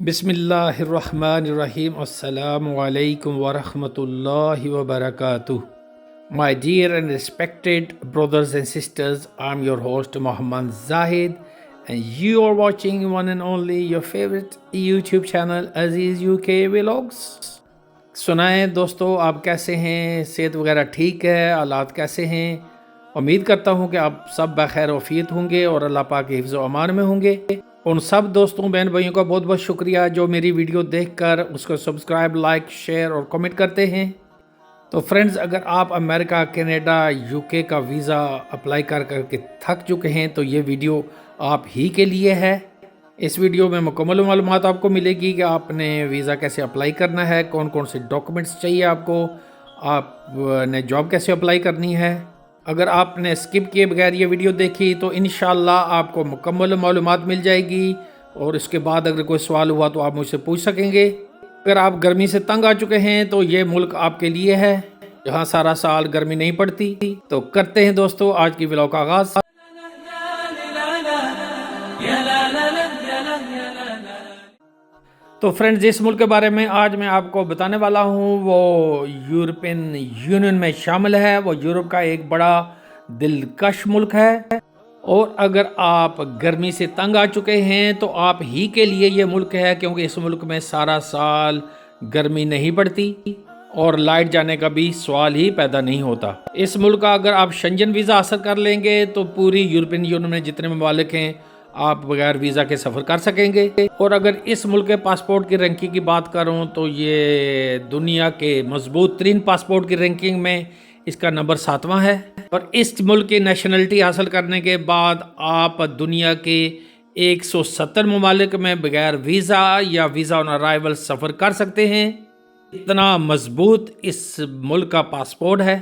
बिस्मिल्लाहिर्रहमानिर्रहीम अस्सलामु अलैकुम वरहमतुल्लाहि वबरकातुह। My dear and respected brothers and sisters, I'm your host Mohammad Zahid and you are watching one and only your favorite YouTube channel Aziz UK Vlogs। सुनाएं दोस्तों, आप कैसे हैं? सेहत वगैरह ठीक है? हालात कैसे हैं? उम्मीद करता हूं कि आप सब बखैर वफियत होंगे और अल्लाह पाक के हिफ्ज़ व अमान में होंगे। उन सब दोस्तों बहन भाइयों का बहुत बहुत शुक्रिया जो मेरी वीडियो देखकर उसको सब्सक्राइब, लाइक, शेयर और कमेंट करते हैं। तो फ्रेंड्स, अगर आप अमेरिका, कनाडा, यूके का वीज़ा अप्लाई कर करके थक चुके हैं तो ये वीडियो आप ही के लिए है। इस वीडियो में मुकम्मल मालूमात आपको मिलेगी कि आपने वीज़ा कैसे अप्लाई करना है, कौन कौन से डॉक्यूमेंट्स चाहिए आपको, आपने जॉब कैसे अप्लाई करनी है। अगर आपने स्किप किए बगैर ये वीडियो देखी तो इंशाल्लाह आपको मुकम्मल मालूमात मिल जाएगी और इसके बाद अगर कोई सवाल हुआ तो आप मुझसे पूछ सकेंगे। अगर आप गर्मी से तंग आ चुके हैं तो ये मुल्क आपके लिए है जहाँ सारा साल गर्मी नहीं पड़ती। तो करते हैं दोस्तों आज की व्लॉग का आगाज़। तो फ्रेंड्स, जिस मुल्क के बारे में आज मैं आपको बताने वाला हूँ वो यूरोपियन यूनियन में शामिल है। वो यूरोप का एक बड़ा दिलकश मुल्क है और अगर आप गर्मी से तंग आ चुके हैं तो आप ही के लिए ये मुल्क है, क्योंकि इस मुल्क में सारा साल गर्मी नहीं पड़ती और लाइट जाने का भी सवाल ही पैदा नहीं होता। इस मुल्क का अगर आप शेंजन वीज़ा हासिल कर लेंगे तो पूरी यूरोपियन यूनियन में जितने ममालिक हैं आप बगैर वीज़ा के सफ़र कर सकेंगे। और अगर इस मुल्क के पासपोर्ट की रैंकिंग की बात करूं तो ये दुनिया के मजबूत तरीन पासपोर्ट की रैंकिंग में इसका नंबर 7वां है। और इस मुल्क की नेशनलिटी हासिल करने के बाद आप दुनिया के 170 ममालिक में बगैर वीज़ा या वीज़ा ऑन अराइवल सफ़र कर सकते हैं। इतना मजबूत इस मुल्क का पासपोर्ट है।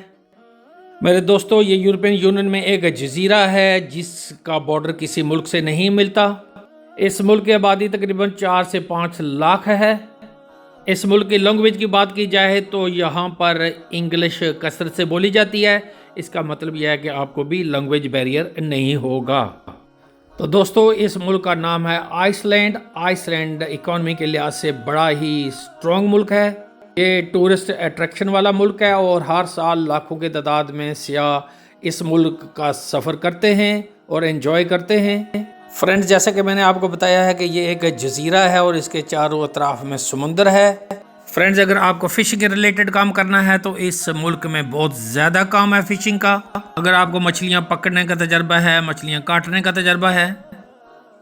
मेरे दोस्तों, ये यूरोपियन यूनियन में एक जजीरा है जिसका बॉर्डर किसी मुल्क से नहीं मिलता। इस मुल्क की आबादी तकरीबन 4 से 5 लाख है। इस मुल्क की लैंग्वेज की बात की जाए तो यहाँ पर इंग्लिश कसरत से बोली जाती है। इसका मतलब यह है कि आपको भी लैंग्वेज बैरियर नहीं होगा। तो दोस्तों, इस मुल्क का नाम है आइसलैंड। आइसलैंड इकॉनमी के लिहाज से बड़ा ही स्ट्रॉन्ग मुल्क है। ये टूरिस्ट अट्रैक्शन वाला मुल्क है और हर साल लाखों की तादाद में सियाह इस मुल्क का सफ़र करते हैं और एंजॉय करते हैं। फ्रेंड्स, जैसा कि मैंने आपको बताया है कि ये एक जजीरा है और इसके चारों अतराफ में समुंदर है। फ्रेंड्स, अगर आपको फ़िशिंग के रिलेटेड काम करना है तो इस मुल्क में बहुत ज़्यादा काम है फ़िशिंग का। अगर आपको मछलियाँ पकड़ने का तजर्बा है, मछलियाँ काटने का तजर्बा है,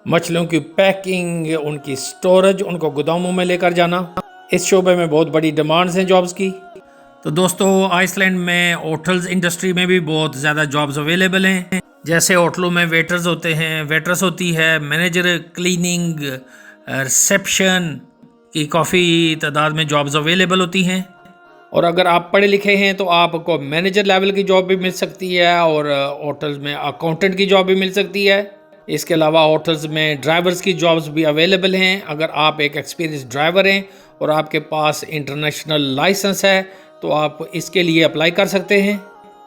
मछलियों की पैकिंग, उनकी स्टोरेज, उनको गोदामों में लेकर जाना, इस शोबे में बहुत बड़ी डिमांड्स हैं जॉब्स की। तो दोस्तों, आइसलैंड में होटल्स इंडस्ट्री में भी बहुत ज़्यादा जॉब्स अवेलेबल हैं। जैसे होटलों में वेटर्स होते हैं, वेटर्स होती है, मैनेजर, क्लीनिंग, रिसेप्शन की काफ़ी तादाद में जॉब्स अवेलेबल होती हैं। और अगर आप पढ़े लिखे हैं तो आपको मैनेजर लेवल की जॉब भी मिल सकती है और होटल्स में अकाउंटेंट की जॉब भी मिल सकती है। इसके अलावा होटल्स में ड्राइवर्स की जॉब्स भी अवेलेबल हैं। अगर आप एक एक्सपीरियंस ड्राइवर हैं और आपके पास इंटरनेशनल लाइसेंस है तो आप इसके लिए अप्लाई कर सकते हैं।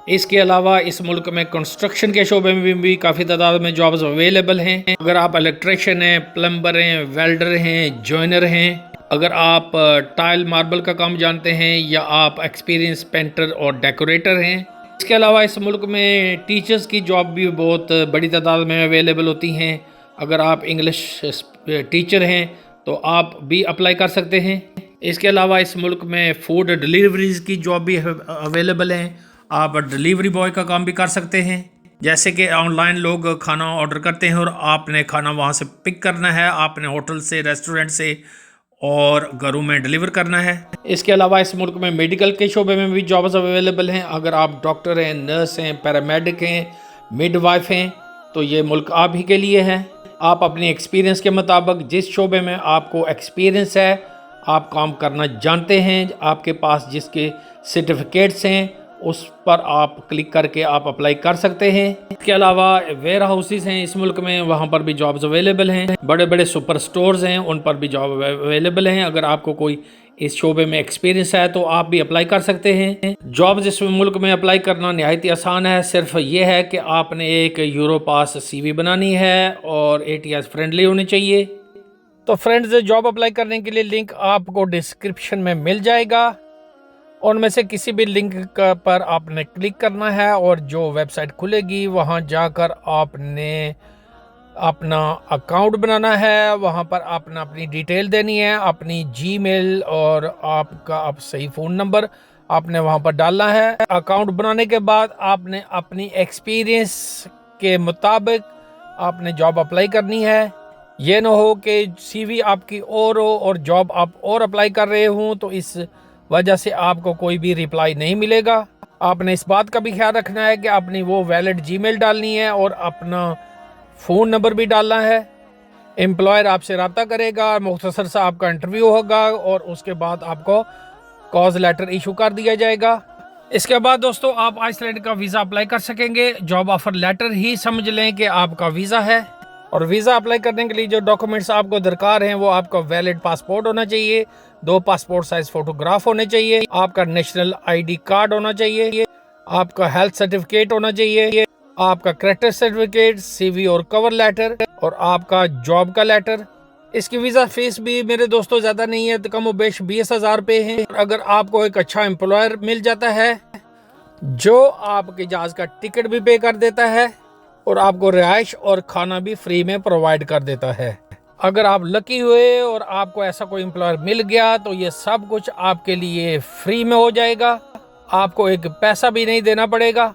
इसके अलावा इस मुल्क में कंस्ट्रक्शन के शोबे में भी काफ़ी तादाद में जॉब्स अवेलेबल हैं। अगर आप इलेक्ट्रिशियन हैं, प्लम्बर हैं, वेल्डर हैं, जॉइनर हैं, अगर आप टाइल मार्बल का काम जानते हैं या आप एक्सपीरियंस पेंटर और डेकोरेटर हैं। इसके अलावा इस मुल्क में टीचर्स की जॉब भी बहुत बड़ी तादाद में अवेलेबल होती हैं। अगर आप इंग्लिश टीचर हैं तो आप भी अप्लाई कर सकते हैं। इसके अलावा इस मुल्क में फूड डिलीवरीज की जॉब भी अवेलेबल हैं। आप डिलीवरी बॉय का काम भी कर सकते हैं। जैसे कि ऑनलाइन लोग खाना ऑर्डर करते हैं और आपने खाना वहाँ से पिक करना है, आपने होटल से, रेस्टोरेंट से, और घरों में डिलीवर करना है। इसके अलावा इस मुल्क में मेडिकल के शोबे में भी जॉब्स अवेलेबल हैं। अगर आप डॉक्टर हैं, नर्स हैं, पैरामेडिक हैं, मिडवाइफ हैं तो ये मुल्क आप ही के लिए है। आप अपने एक्सपीरियंस के मुताबिक जिस शोबे में आपको एक्सपीरियंस है, आप काम करना जानते हैं, आपके पास जिसके सर्टिफिकेट्स हैं, उस पर आप क्लिक करके आप अप्लाई कर सकते हैं। इसके अलावा वेयर हाउसेस हैं इस मुल्क में, वहाँ पर भी जॉब्स अवेलेबल हैं। बड़े बड़े सुपर स्टोर्स हैं, उन पर भी जॉब अवेलेबल हैं। अगर आपको कोई इस शोबे में एक्सपीरियंस है तो आप भी अप्लाई कर सकते हैं। जॉब्स इस मुल्क में अप्लाई करना नहायत आसान है। सिर्फ ये है कि आपने एक यूरो पास CV बनानी है और ATS फ्रेंडली होनी चाहिए। तो फ्रेंड्स, जॉब अप्लाई करने के लिए लिंक आपको डिस्क्रिप्शन में मिल जाएगा। उनमें से किसी भी लिंक पर आपने क्लिक करना है और जो वेबसाइट खुलेगी वहां जाकर आपने अपना अकाउंट बनाना है। वहां पर आपने अपनी डिटेल देनी है, अपनी जीमेल और आपका सही फ़ोन नंबर आपने वहां पर डालना है। अकाउंट बनाने के बाद आपने अपनी एक्सपीरियंस के मुताबिक आपने जॉब अप्लाई करनी है। ये ना हो कि सीवी आपकी और हो और जॉब आप और अप्लाई कर रहे हो, तो इस वजह से आपको कोई भी रिप्लाई नहीं मिलेगा। आपने इस बात का भी ख्याल रखना है कि अपनी वो वैलिड जीमेल डालनी है और अपना फ़ोन नंबर भी डालना है। एम्प्लॉयर आपसे रब्ता करेगा, मुख्तसर सा आपका इंटरव्यू होगा और उसके बाद आपको कॉज लेटर इशू कर दिया जाएगा। इसके बाद दोस्तों आप आइसलैंड का वीज़ा अप्लाई कर सकेंगे। जॉब ऑफर लेटर ही समझ लें कि आपका वीज़ा है। और वीज़ा अप्लाई करने के लिए जो डॉक्यूमेंट्स आपको दरकार हैं वो आपका वैलिड पासपोर्ट होना चाहिए, 2 पासपोर्ट साइज फोटोग्राफ होने चाहिए, आपका नेशनल ID कार्ड होना चाहिए, आपका हेल्थ सर्टिफिकेट होना चाहिए, आपका कैरेक्टर सर्टिफिकेट, CV और कवर लेटर और आपका जॉब का लेटर। इसकी वीज़ा फीस भी मेरे दोस्तों ज़्यादा नहीं है, तो कम बेश 20,000 रुपये है। अगर आपको एक अच्छा एम्प्लॉयर मिल जाता है जो आपके जहाज़ का टिकट भी पे कर देता है और आपको रिहाइश और खाना भी फ्री में प्रोवाइड कर देता है। अगर आप लकी हुए और आपको ऐसा कोई एम्प्लॉयर मिल गया तो ये सब कुछ आपके लिए फ्री में हो जाएगा, आपको एक पैसा भी नहीं देना पड़ेगा।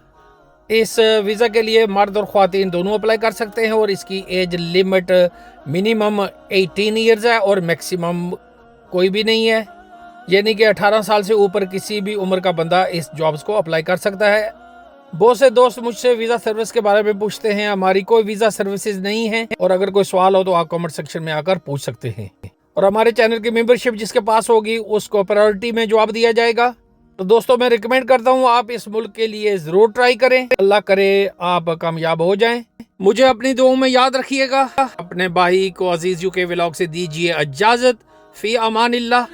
इस वीज़ा के लिए मर्द और ख्वातीन दोनों अप्लाई कर सकते हैं और इसकी एज लिमिट मिनिमम 18 ईयर्स है और मैक्सिमम कोई भी नहीं है, यानी कि 18 साल से ऊपर किसी भी उम्र का बंदा इस जॉब्स को अप्लाई कर सकता है। बहुत से दोस्त मुझसे वीज़ा सर्विस के बारे में पूछते हैं, हमारी कोई वीज़ा सर्विसेज नहीं है और अगर कोई सवाल हो तो आप कमेंट सेक्शन में आकर पूछ सकते हैं। और हमारे चैनल की मेंबरशिप जिसके पास होगी उसको प्रायोरिटी में जवाब दिया जाएगा। तो दोस्तों मैं रिकमेंड करता हूँ आप इस मुल्क के लिए ज़रूर ट्राई करें। अल्लाह करे आप कामयाब हो जाएं। मुझे अपनी दुआओं में याद रखिएगा। अपने भाई को अजीज यूके व्लॉग से दीजिए इजाज़त। फी अमानिल्लाह।